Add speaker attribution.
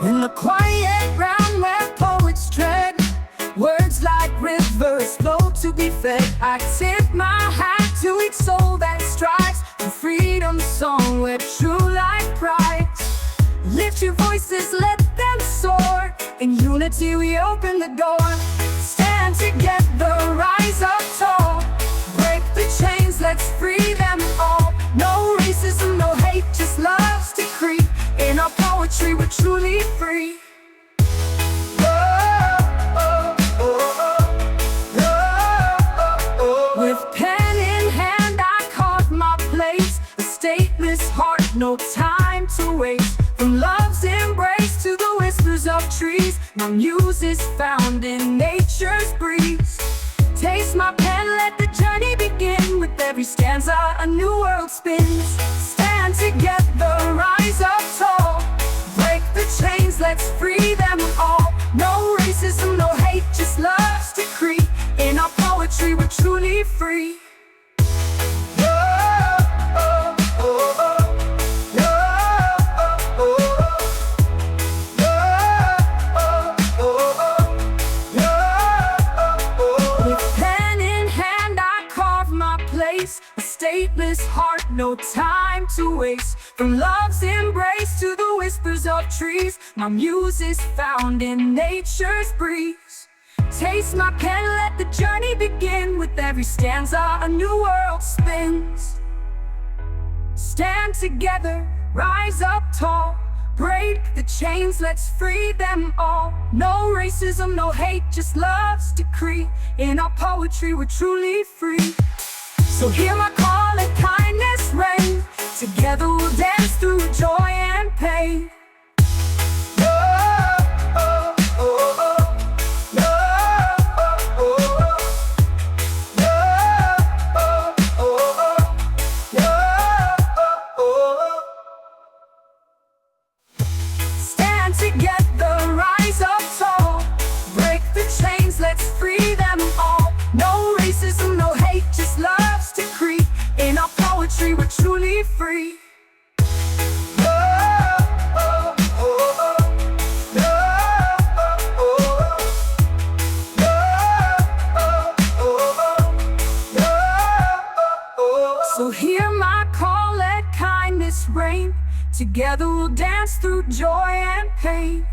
Speaker 1: In the quiet ground where poets tread, words like rivers flow to be fed. I tip my hat to each soul that strives for freedom's song where true life rides. Lift your voices, let them soar. In unity we open the door. Stand together, rise up tall. Break the chains, let's free them all. No racism, no hate, just love's decree. In our poetry we're truly free. With pen in hand I carve my place. A stateless heart, no time to waste. From love's embrace to the whispers of trees, my muse is found in nature's breeze. Taste my pen, let the journey begin. With every stanza a new world spins. Stand together, rise up tall. Break the chains, let's free them all. No racism, no hate, just love's decree. In our poetry we're truly free. A stateless heart, no time to waste. From love's embrace to the whispers of trees, my muse is found in nature's breeze. Taste my pen, let the journey begin. With every stanza a new world spins. Stand together, rise up tall. Break the chains, let's free them all. No racism, no hate, just love's decree. In our poetry we're truly free. So hear my call, let kindness reign. Together we'll dance through joy and pain. Stand together, rise up tall. Break the chains, let's free them all. No racism, no hate, just love's decree. In our poetry we're truly free. So hear my call, let kindness reign. Together we'll dance through joy and pain.